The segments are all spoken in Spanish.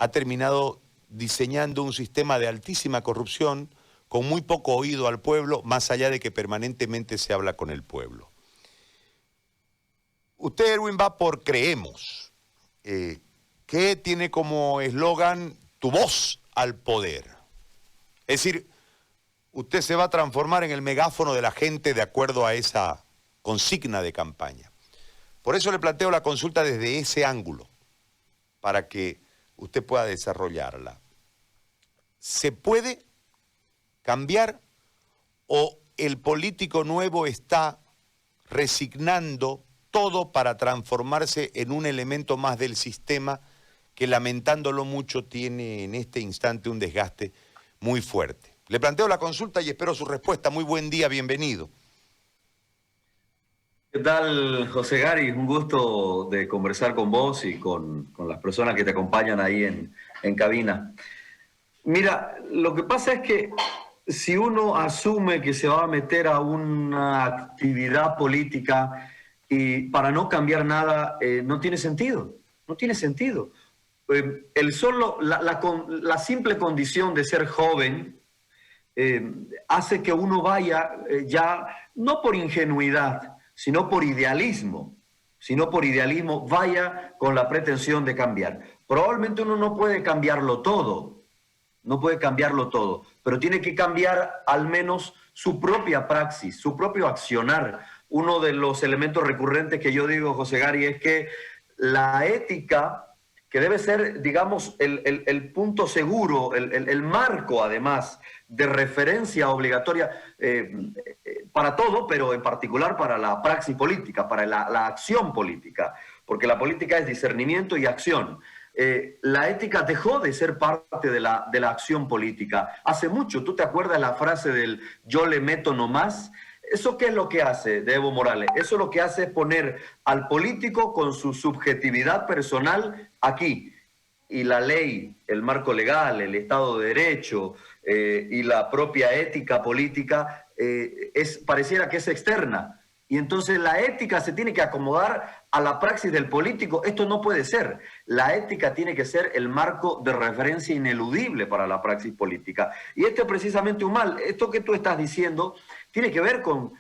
ha terminado diseñando un sistema de altísima corrupción con muy poco oído al pueblo, más allá de que permanentemente se habla con el pueblo. Usted, Erwin, va por Creemos, que tiene como eslogan tu voz al poder. Es decir, usted se va a transformar en el megáfono de la gente de acuerdo a esa consigna de campaña. Por eso le planteo la consulta desde ese ángulo, para que usted pueda desarrollarla. ¿Se puede cambiar o el político nuevo está resignando todo para transformarse en un elemento más del sistema que, lamentándolo mucho, tiene en este instante un desgaste muy fuerte? Le planteo la consulta y espero su respuesta. Muy buen día, bienvenido. ¿Qué tal, José Gary? Un gusto de conversar con vos y con las personas que te acompañan ahí en cabina. Mira, lo que pasa es que si uno asume que se va a meter a una actividad política y para no cambiar nada, no tiene sentido. No tiene sentido. La simple condición de ser joven hace que uno vaya ya, no por ingenuidad, sino por idealismo, vaya con la pretensión de cambiar. Probablemente uno no puede cambiarlo todo, pero tiene que cambiar al menos su propia praxis, su propio accionar. Uno de los elementos recurrentes que yo digo, José Gary, es que la ética, que debe ser, digamos, el punto seguro, el marco, además, de referencia obligatoria para todo, pero en particular para la praxis política, para la acción política, porque la política es discernimiento y acción. La ética dejó de ser parte de la acción política. Hace mucho, ¿tú te acuerdas la frase del yo le meto nomás? ¿Eso qué es lo que hace de Evo Morales? Eso lo que hace es poner al político con su subjetividad personal aquí. Y la ley, el marco legal, el Estado de Derecho y la propia ética política pareciera que es externa. Y entonces la ética se tiene que acomodar a la praxis del político. Esto no puede ser. La ética tiene que ser el marco de referencia ineludible para la praxis política. Y esto es precisamente un mal. Esto que tú estás diciendo tiene que ver con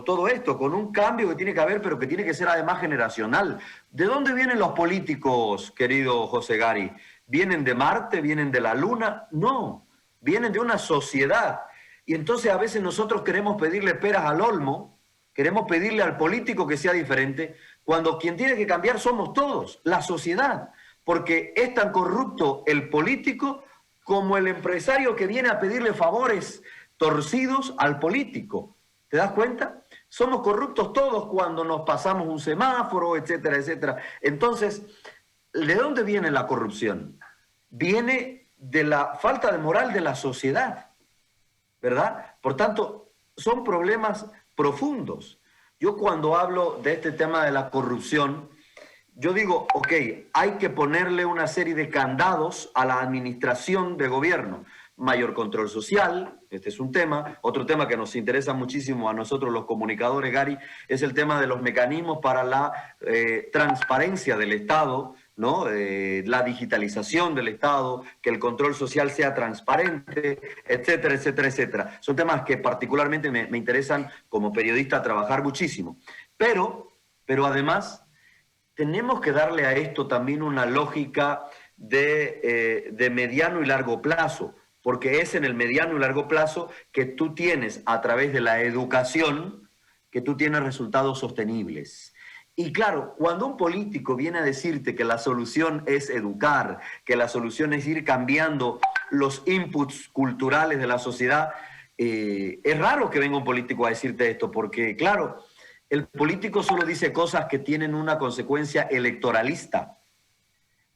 todo esto, con un cambio que tiene que haber, pero que tiene que ser además generacional. ¿De dónde vienen los políticos, querido José Gary? ¿Vienen de Marte? ¿Vienen de la Luna? No, vienen de una sociedad. Y entonces a veces nosotros queremos pedirle peras al olmo, queremos pedirle al político que sea diferente, cuando quien tiene que cambiar somos todos, la sociedad, porque es tan corrupto el político como el empresario que viene a pedirle favores torcidos al político. ¿Te das cuenta? Somos corruptos todos cuando nos pasamos un semáforo, etcétera, etcétera. Entonces, ¿de dónde viene la corrupción? Viene de la falta de moral de la sociedad, ¿verdad? Por tanto, son problemas profundos. Yo cuando hablo de este tema de la corrupción, yo digo, ok, hay que ponerle una serie de candados a la administración de gobierno. Mayor control social, este es un tema. Otro tema que nos interesa muchísimo a nosotros los comunicadores, Gary, es el tema de los mecanismos para la transparencia del Estado, ¿no? La digitalización del Estado, que el control social sea transparente, etcétera, etcétera, etcétera. Son temas que particularmente me interesan como periodista trabajar muchísimo. Pero además tenemos que darle a esto también una lógica de mediano y largo plazo, porque es en el mediano y largo plazo que tú tienes, a través de la educación, que tú tienes resultados sostenibles. Y claro, cuando un político viene a decirte que la solución es educar, que la solución es ir cambiando los inputs culturales de la sociedad, es raro que venga un político a decirte esto, porque claro, el político solo dice cosas que tienen una consecuencia electoralista.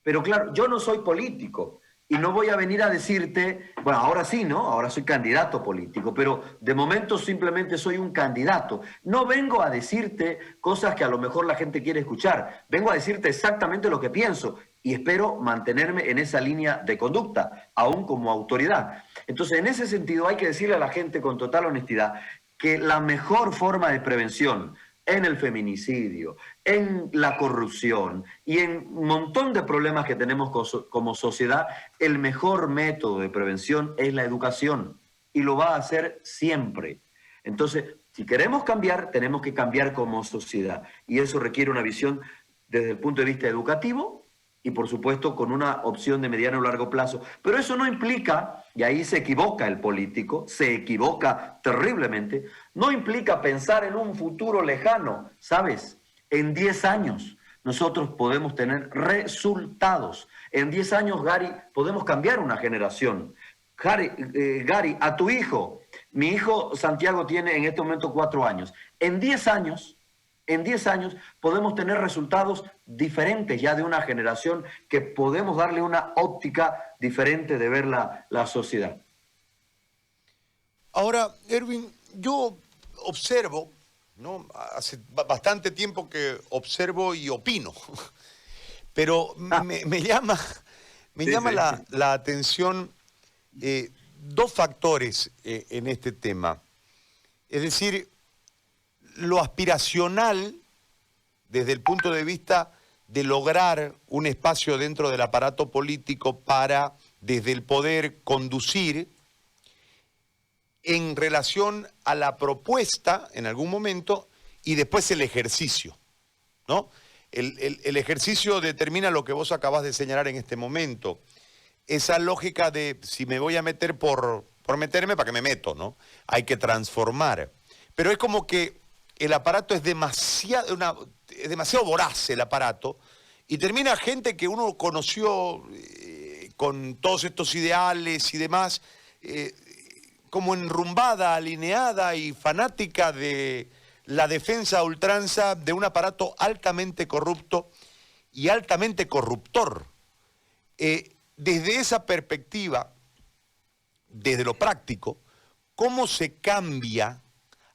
Pero claro, yo no soy político y no voy a venir a decirte, bueno, ahora sí, ¿no? Ahora soy candidato político, pero de momento simplemente soy un candidato. No vengo a decirte cosas que a lo mejor la gente quiere escuchar. Vengo a decirte exactamente lo que pienso y espero mantenerme en esa línea de conducta, aún como autoridad. Entonces, en ese sentido hay que decirle a la gente con total honestidad que la mejor forma de prevención en el feminicidio, en la corrupción y en un montón de problemas que tenemos como sociedad, el mejor método de prevención es la educación y lo va a hacer siempre. Entonces, si queremos cambiar, tenemos que cambiar como sociedad y eso requiere una visión desde el punto de vista educativo y por supuesto con una opción de mediano o largo plazo. Pero eso no implica, y ahí se equivoca el político, se equivoca terriblemente, no implica pensar en un futuro lejano, ¿sabes? En 10 años nosotros podemos tener resultados. En 10 años, Gary, podemos cambiar una generación. Gary, a tu hijo, mi hijo Santiago tiene en este momento 4 años. En 10 años podemos tener resultados diferentes ya de una generación que podemos darle una óptica diferente de ver la sociedad. Ahora, Erwin, yo observo, ¿no? Hace bastante tiempo que observo y opino, pero me llama la atención dos factores en este tema. Es decir, lo aspiracional desde el punto de vista de lograr un espacio dentro del aparato político para, desde el poder, conducir en relación a la propuesta en algún momento y después el ejercicio, ¿no? El ejercicio determina lo que vos acabás de señalar en este momento. Esa lógica de si me voy a meter por meterme, ¿para qué me meto, no? Hay que transformar. Pero es como que el aparato es demasiado voraz, el aparato, y termina gente que uno conoció con todos estos ideales y demás, como enrumbada, alineada y fanática de la defensa a ultranza de un aparato altamente corrupto y altamente corruptor. Desde esa perspectiva, desde lo práctico, ¿cómo se cambia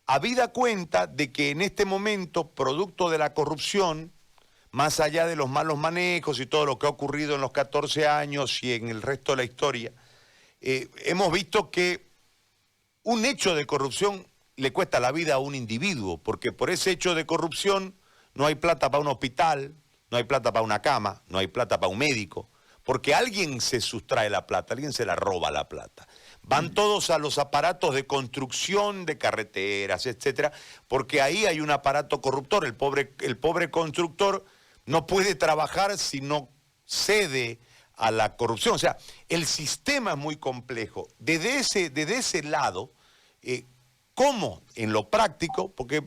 habida cuenta de que en este momento, producto de la corrupción, más allá de los malos manejos y todo lo que ha ocurrido en los 14 años y en el resto de la historia, hemos visto que un hecho de corrupción le cuesta la vida a un individuo, porque por ese hecho de corrupción no hay plata para un hospital, no hay plata para una cama, no hay plata para un médico, porque alguien se sustrae la plata, alguien se la roba la plata. Van todos a los aparatos de construcción de carreteras, etcétera, porque ahí hay un aparato corruptor. El pobre constructor no puede trabajar si no cede a la corrupción. O sea, el sistema es muy complejo. Desde ese lado, ¿cómo en lo práctico? Porque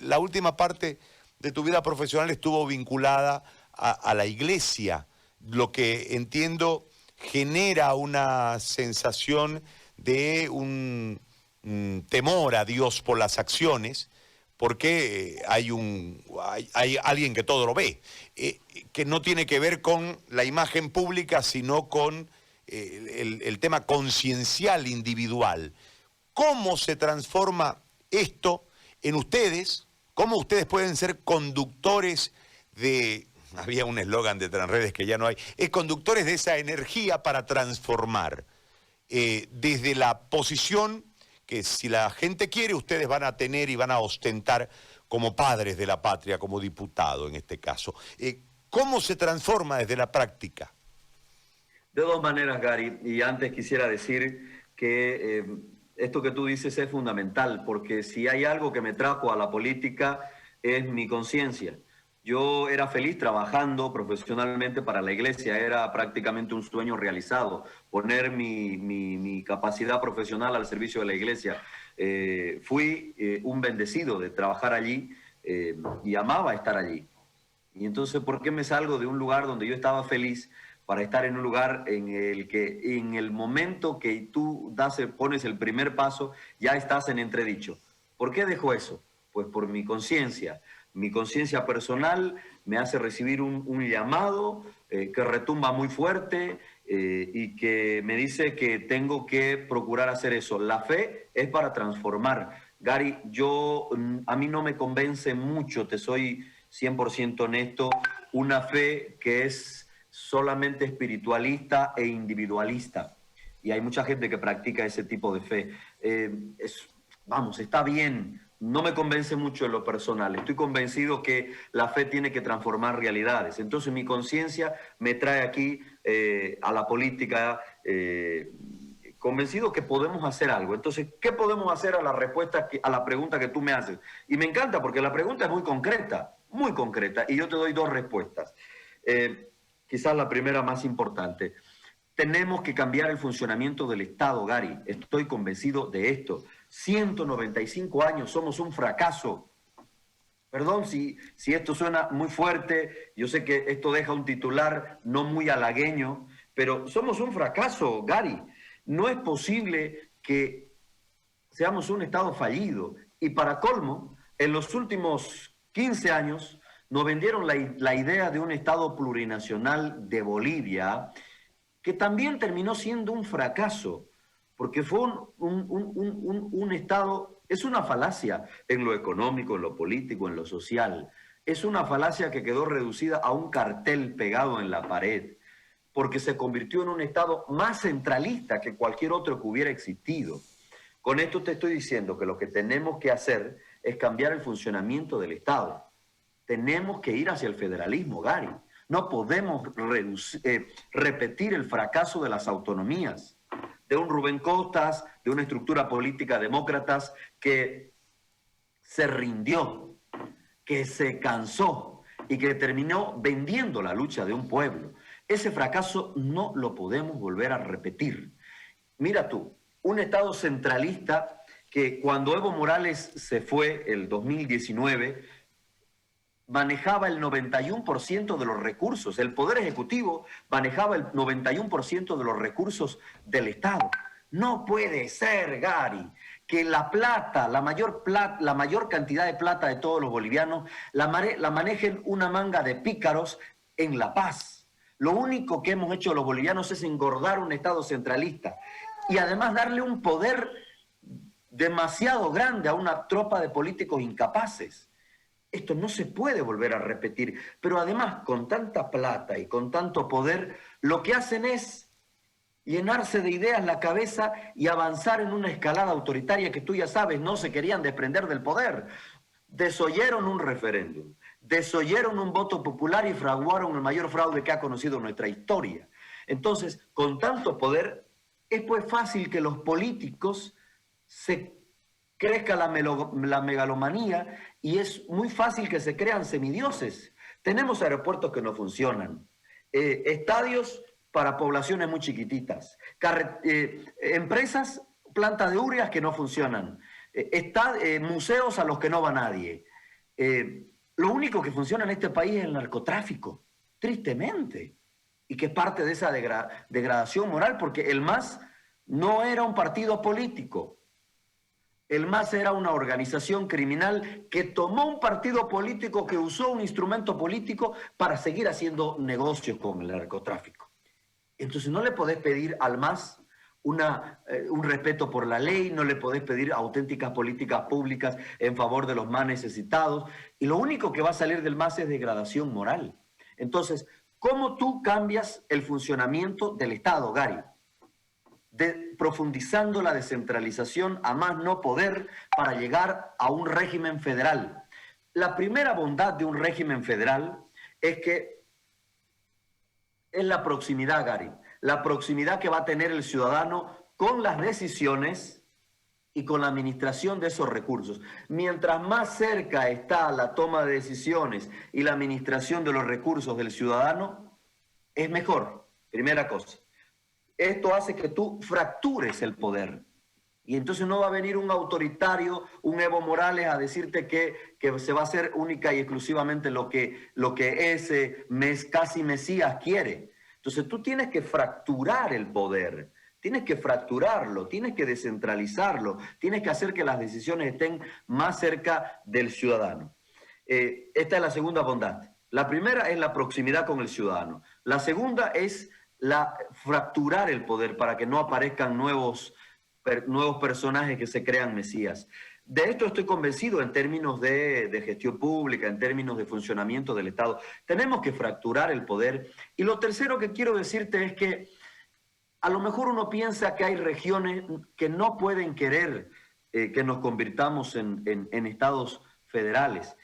la última parte de tu vida profesional estuvo vinculada a la iglesia, lo que entiendo genera una sensación de un temor a Dios por las acciones, porque hay alguien que todo lo ve, que no tiene que ver con la imagen pública, sino con el tema conciencial individual. ¿Cómo se transforma esto en ustedes? ¿Cómo ustedes pueden ser conductores de... Había un eslogan de Transredes que ya no hay. Es conductores de esa energía para transformar. Desde la posición que si la gente quiere, ustedes van a tener y van a ostentar como padres de la patria, como diputado en este caso. ¿Cómo se transforma desde la práctica? De dos maneras, Gary. Y antes quisiera decir que esto que tú dices es fundamental, porque si hay algo que me trajo a la política es mi conciencia. Yo era feliz trabajando profesionalmente para la iglesia, era prácticamente un sueño realizado, poner mi capacidad profesional al servicio de la iglesia. Fui un bendecido de trabajar allí y amaba estar allí. Y entonces, ¿por qué me salgo de un lugar donde yo estaba feliz para estar en un lugar en el que en el momento que tú pones el primer paso, ya estás en entredicho? ¿Por qué dejo eso? Pues por mi conciencia. Mi conciencia personal me hace recibir un llamado que retumba muy fuerte y que me dice que tengo que procurar hacer eso. La fe es para transformar. Gary, a mí no me convence mucho, te soy 100% honesto, una fe que es solamente espiritualista e individualista. Y hay mucha gente que practica ese tipo de fe. Está bien no me convence mucho en lo personal. Estoy convencido que la fe tiene que transformar realidades. Entonces mi conciencia me trae aquí a la política, convencido que podemos hacer algo. Entonces, ¿qué podemos hacer a la respuesta, a la pregunta que tú me haces? Y me encanta porque la pregunta es muy concreta, y yo te doy dos respuestas. Quizás la primera más importante. Tenemos que cambiar el funcionamiento del Estado, Gary. Estoy convencido de esto. 195 años, somos un fracaso. Perdón si esto suena muy fuerte, yo sé que esto deja un titular no muy halagueño, pero somos un fracaso, Gary. No es posible que seamos un Estado fallido. Y para colmo, en los últimos 15 años nos vendieron la idea de un Estado plurinacional de Bolivia, que también terminó siendo un fracaso, porque fue un Estado, es una falacia en lo económico, en lo político, en lo social. Es una falacia que quedó reducida a un cartel pegado en la pared, porque se convirtió en un Estado más centralista que cualquier otro que hubiera existido. Con esto te estoy diciendo que lo que tenemos que hacer es cambiar el funcionamiento del Estado. Tenemos que ir hacia el federalismo, Gary. No podemos repetir el fracaso de las autonomías, de un Rubén Costas, de una estructura política demócratas que se rindió, que se cansó y que terminó vendiendo la lucha de un pueblo. Ese fracaso no lo podemos volver a repetir. Mira tú, un Estado centralista que cuando Evo Morales se fue, el 2019, manejaba el 91% de los recursos. El Poder Ejecutivo manejaba el 91% de los recursos del Estado. No puede ser, Gary, que la mayor cantidad de plata de todos los bolivianos la manejen una manga de pícaros en La Paz. Lo único que hemos hecho los bolivianos es engordar un Estado centralista y además darle un poder demasiado grande a una tropa de políticos incapaces. Esto no se puede volver a repetir, pero además con tanta plata y con tanto poder, lo que hacen es llenarse de ideas la cabeza y avanzar en una escalada autoritaria que tú ya sabes, no se querían desprender del poder. Desoyeron un referéndum, desoyeron un voto popular y fraguaron el mayor fraude que ha conocido nuestra historia. Entonces, con tanto poder, es pues fácil que los políticos crezca la megalomanía y es muy fácil que se crean semidioses. Tenemos aeropuertos que no funcionan, estadios para poblaciones muy chiquititas, empresas, plantas de ureas que no funcionan, museos a los que no va nadie. Lo único que funciona en este país es el narcotráfico, tristemente, y que es parte de esa degradación moral, porque el MAS no era un partido político. El MAS era una organización criminal que tomó un partido político, que usó un instrumento político para seguir haciendo negocios con el narcotráfico. Entonces no le podés pedir al MAS un respeto por la ley, no le podés pedir auténticas políticas públicas en favor de los más necesitados, y lo único que va a salir del MAS es degradación moral. Entonces, ¿cómo tú cambias el funcionamiento del Estado, Gary? Profundizando la descentralización a más no poder para llegar a un régimen federal. La primera bondad de un régimen federal es que es la proximidad, Gary, la proximidad que va a tener el ciudadano con las decisiones y con la administración de esos recursos. Mientras más cerca está la toma de decisiones y la administración de los recursos del ciudadano, es mejor, primera cosa. Esto hace que tú fractures el poder. Y entonces no va a venir un autoritario, un Evo Morales, a decirte que se va a hacer única y exclusivamente lo que ese casi Mesías quiere. Entonces tú tienes que fracturar el poder, tienes que fracturarlo, tienes que descentralizarlo, tienes que hacer que las decisiones estén más cerca del ciudadano. Esta es la segunda bondad. La primera es la proximidad con el ciudadano. La segunda es fracturar el poder para que no aparezcan nuevos personajes que se crean mesías. De esto estoy convencido en términos de gestión pública, en términos de funcionamiento del Estado. Tenemos que fracturar el poder. Y lo tercero que quiero decirte es que a lo mejor uno piensa que hay regiones que no pueden querer que nos convirtamos en estados federales.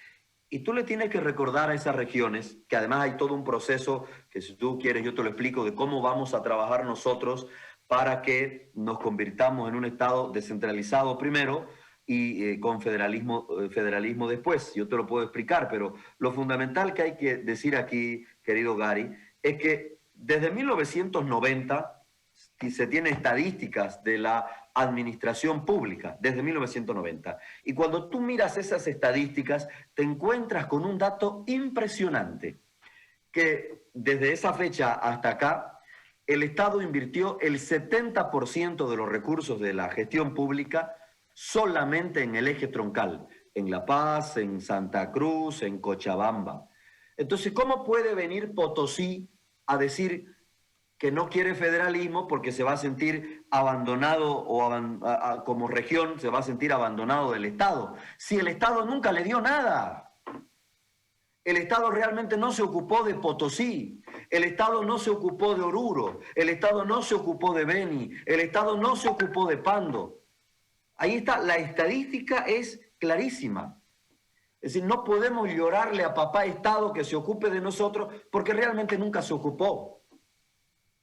Y tú le tienes que recordar a esas regiones, que además hay todo un proceso, que si tú quieres yo te lo explico, de cómo vamos a trabajar nosotros para que nos convirtamos en un estado descentralizado primero y con federalismo después. Yo te lo puedo explicar, pero lo fundamental que hay que decir aquí, querido Gary, es que desde 1990 se tiene estadísticas de la administración pública desde 1990. Y cuando tú miras esas estadísticas, te encuentras con un dato impresionante, que desde esa fecha hasta acá, el Estado invirtió el 70% de los recursos de la gestión pública solamente en el eje troncal, en La Paz, en Santa Cruz, en Cochabamba. Entonces, ¿cómo puede venir Potosí a decir que no quiere federalismo porque se va a sentir abandonado o como región se va a sentir abandonado del Estado? Si el Estado nunca le dio nada. El Estado realmente no se ocupó de Potosí, el Estado no se ocupó de Oruro, el Estado no se ocupó de Beni, el Estado no se ocupó de Pando. Ahí está, la estadística es clarísima. Es decir, no podemos llorarle a papá Estado que se ocupe de nosotros porque realmente nunca se ocupó.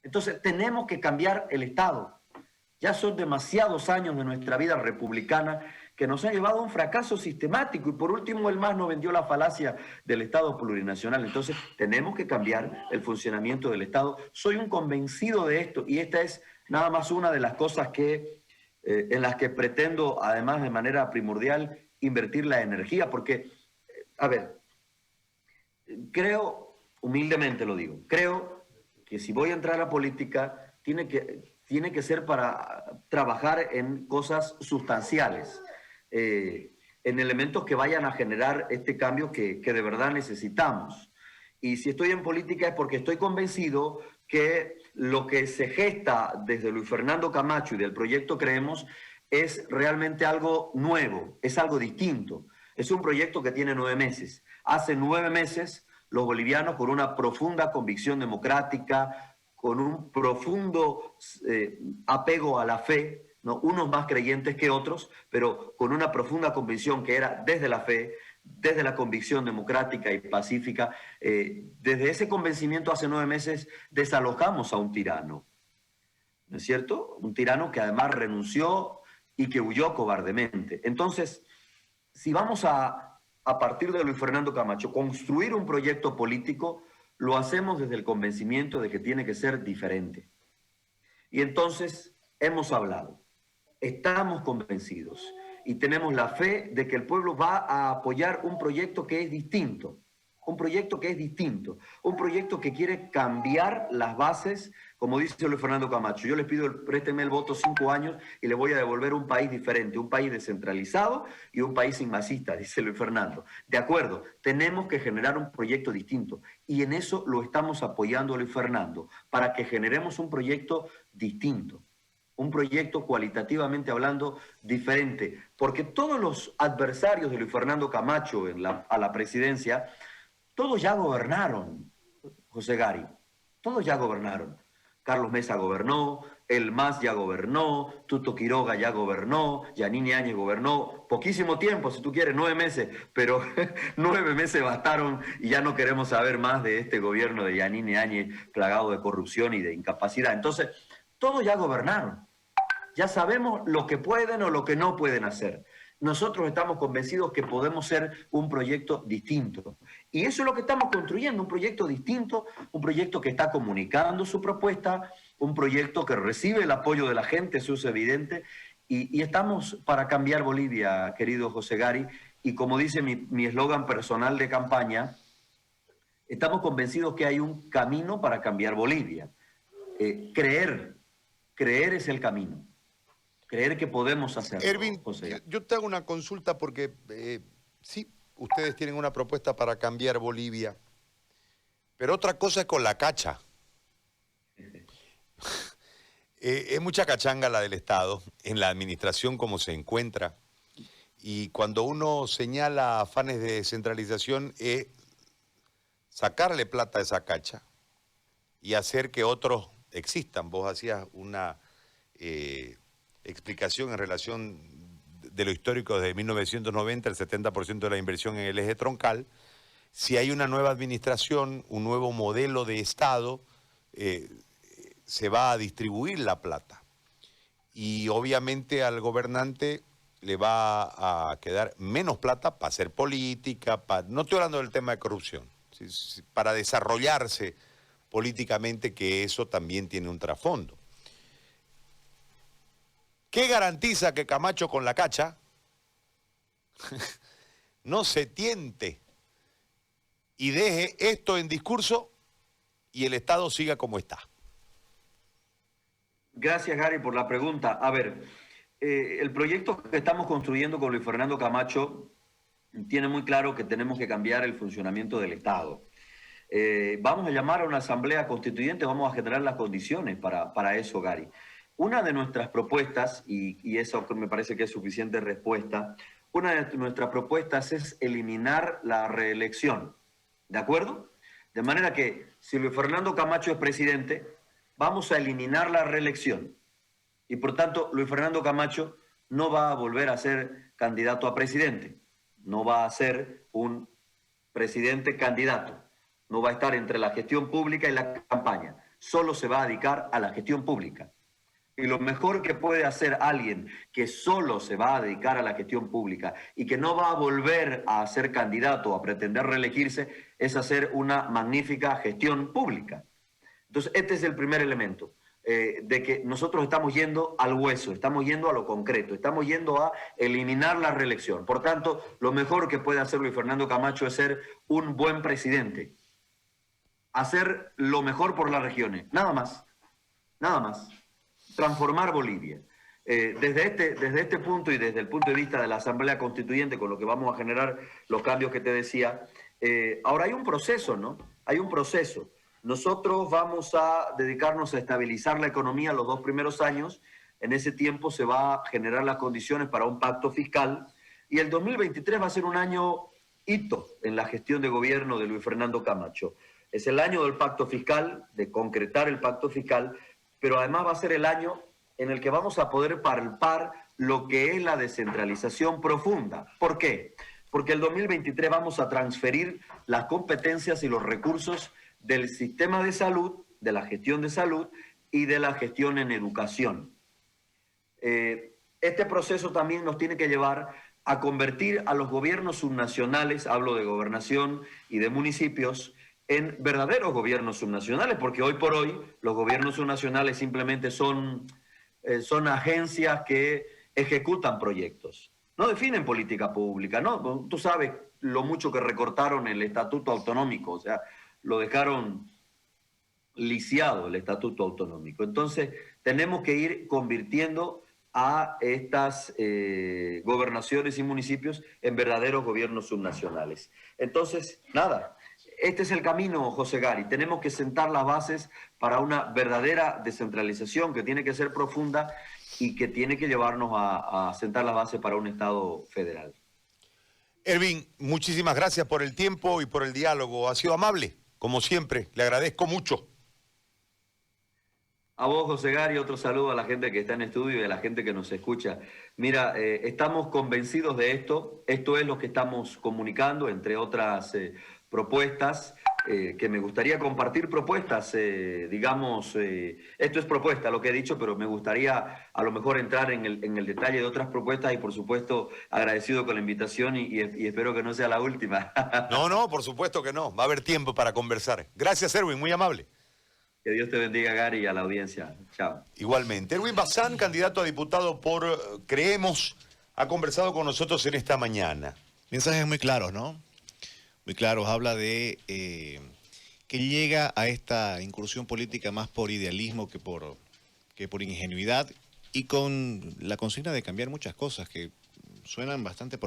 Entonces tenemos que cambiar el Estado. Ya son demasiados años de nuestra vida republicana que nos han llevado a un fracaso sistemático y por último el MAS nos vendió la falacia del Estado plurinacional. Entonces tenemos que cambiar el funcionamiento del Estado. Soy un convencido de esto y esta es nada más una de las cosas en las que pretendo, además de manera primordial, invertir la energía porque, a ver, creo, humildemente lo digo, creo que si voy a entrar a política, tiene que ser para trabajar en cosas sustanciales, en elementos que vayan a generar este cambio que de verdad necesitamos. Y si estoy en política es porque estoy convencido que lo que se gesta desde Luis Fernando Camacho y del proyecto Creemos es realmente algo nuevo, es algo distinto. Es un proyecto que tiene 9 meses. Hace 9 meses los bolivianos, con una profunda convicción democrática, con un profundo apego a la fe, ¿no? Unos más creyentes que otros, pero con una profunda convicción que era desde la fe, desde la convicción democrática y pacífica. Desde ese convencimiento hace 9 meses desalojamos a un tirano, ¿no es cierto? Un tirano que además renunció y que huyó cobardemente. Entonces, si vamos a partir de Luis Fernando Camacho, construir un proyecto político, lo hacemos desde el convencimiento de que tiene que ser diferente. Y entonces hemos hablado, estamos convencidos y tenemos la fe de que el pueblo va a apoyar un proyecto que es distinto, un proyecto que quiere cambiar las bases, como dice Luis Fernando Camacho. Yo les pido, préstenme el voto 5 años y les voy a devolver un país diferente, un país descentralizado y un país sin masistas, dice Luis Fernando. De acuerdo, tenemos que generar un proyecto distinto y en eso lo estamos apoyando a Luis Fernando, para que generemos un proyecto distinto, un proyecto cualitativamente hablando diferente, porque todos los adversarios de Luis Fernando Camacho a la presidencia, todos ya gobernaron, José Gary, todos ya gobernaron. Carlos Mesa gobernó, el MAS ya gobernó, Tuto Quiroga ya gobernó, Yanine Áñez gobernó, poquísimo tiempo, si tú quieres, 9 meses, pero 9 meses bastaron y ya no queremos saber más de este gobierno de Yanine Áñez plagado de corrupción y de incapacidad. Entonces, todos ya gobernaron, ya sabemos lo que pueden o lo que no pueden hacer. Nosotros estamos convencidos que podemos ser un proyecto distinto. Y eso es lo que estamos construyendo, un proyecto distinto, un proyecto que está comunicando su propuesta, un proyecto que recibe el apoyo de la gente, eso es evidente. Y estamos para cambiar Bolivia, querido José Gary. Y como dice mi eslogan personal de campaña, estamos convencidos que hay un camino para cambiar Bolivia. Creer es el camino. Creer que podemos hacerlo, Ervin, José. yo te hago una consulta porque sí, ustedes tienen una propuesta para cambiar Bolivia, pero otra cosa es con la cacha. Es mucha cachanga la del Estado, en la administración como se encuentra, y cuando uno señala afanes de descentralización es sacarle plata a esa cacha y hacer que otros existan. Vos hacías una explicación en relación de lo histórico desde 1990, el 70% de la inversión en el eje troncal. Si hay una nueva administración, un nuevo modelo de Estado, se va a distribuir la plata. Y obviamente al gobernante le va a quedar menos plata para hacer política, no estoy hablando del tema de corrupción, para desarrollarse políticamente, que eso también tiene un trasfondo. ¿Qué garantiza que Camacho con la cacha no se tiente y deje esto en discurso y el Estado siga como está? Gracias, Gary, por la pregunta. A ver, el proyecto que estamos construyendo con Luis Fernando Camacho tiene muy claro que tenemos que cambiar el funcionamiento del Estado. Vamos a llamar a una asamblea constituyente, vamos a generar las condiciones para eso, Gary. Una de nuestras propuestas, y eso me parece que es suficiente respuesta, una de nuestras propuestas es eliminar la reelección, ¿de acuerdo? De manera que si Luis Fernando Camacho es presidente, vamos a eliminar la reelección. Y por tanto, Luis Fernando Camacho no va a volver a ser candidato a presidente, no va a ser un presidente candidato, no va a estar entre la gestión pública y la campaña, solo se va a dedicar a la gestión pública. Y lo mejor que puede hacer alguien que solo se va a dedicar a la gestión pública y que no va a volver a ser candidato o a pretender reelegirse es hacer una magnífica gestión pública. Entonces, este es el primer elemento, de que nosotros estamos yendo al hueso, estamos yendo a lo concreto, estamos yendo a eliminar la reelección. Por tanto, lo mejor que puede hacer Luis Fernando Camacho es ser un buen presidente, hacer lo mejor por las regiones, nada más, transformar Bolivia. Desde este punto y desde el punto de vista de la Asamblea Constituyente, con lo que vamos a generar los cambios que te decía, ahora hay un proceso, ¿no? Hay un proceso. Nosotros vamos a dedicarnos a estabilizar la economía los 2 primeros años. En ese tiempo se va a generar las condiciones para un pacto fiscal. Y el 2023 va a ser un año hito en la gestión de gobierno de Luis Fernando Camacho. Es el año del pacto fiscal, de concretar el pacto fiscal, pero además va a ser el año en el que vamos a poder palpar lo que es la descentralización profunda. ¿Por qué? Porque el 2023 vamos a transferir las competencias y los recursos del sistema de salud, de la gestión de salud y de la gestión en educación. Este proceso también nos tiene que llevar a convertir a los gobiernos subnacionales, hablo de gobernación y de municipios, en verdaderos gobiernos subnacionales, porque hoy por hoy los gobiernos subnacionales simplemente son agencias que ejecutan proyectos, no definen política pública, ¿no? Tú sabes lo mucho que recortaron el estatuto autonómico, o sea, lo dejaron lisiado el estatuto autonómico. Entonces, tenemos que ir convirtiendo a estas gobernaciones y municipios en verdaderos gobiernos subnacionales. Entonces, nada, este es el camino, José Gary. Tenemos que sentar las bases para una verdadera descentralización que tiene que ser profunda y que tiene que llevarnos a sentar las bases para un Estado federal. Erwin, muchísimas gracias por el tiempo y por el diálogo. Ha sido amable, como siempre. Le agradezco mucho. A vos, José Gary, otro saludo a la gente que está en estudio y a la gente que nos escucha. Mira, estamos convencidos de esto. Esto es lo que estamos comunicando, entre otras propuestas, que me gustaría compartir propuestas, digamos, esto es propuesta, lo que he dicho, pero me gustaría a lo mejor entrar en el detalle de otras propuestas y por supuesto agradecido con la invitación y espero que no sea la última. No, por supuesto que no. Va a haber tiempo para conversar. Gracias, Erwin, muy amable. Que Dios te bendiga, Gary, y a la audiencia. Chao. Igualmente. Erwin Bazán, candidato a diputado por Creemos, ha conversado con nosotros en esta mañana. Mensajes muy claros, ¿no? Muy claros. Habla de que llega a esta incursión política más por idealismo que por ingenuidad y con la consigna de cambiar muchas cosas que suenan bastante profundas.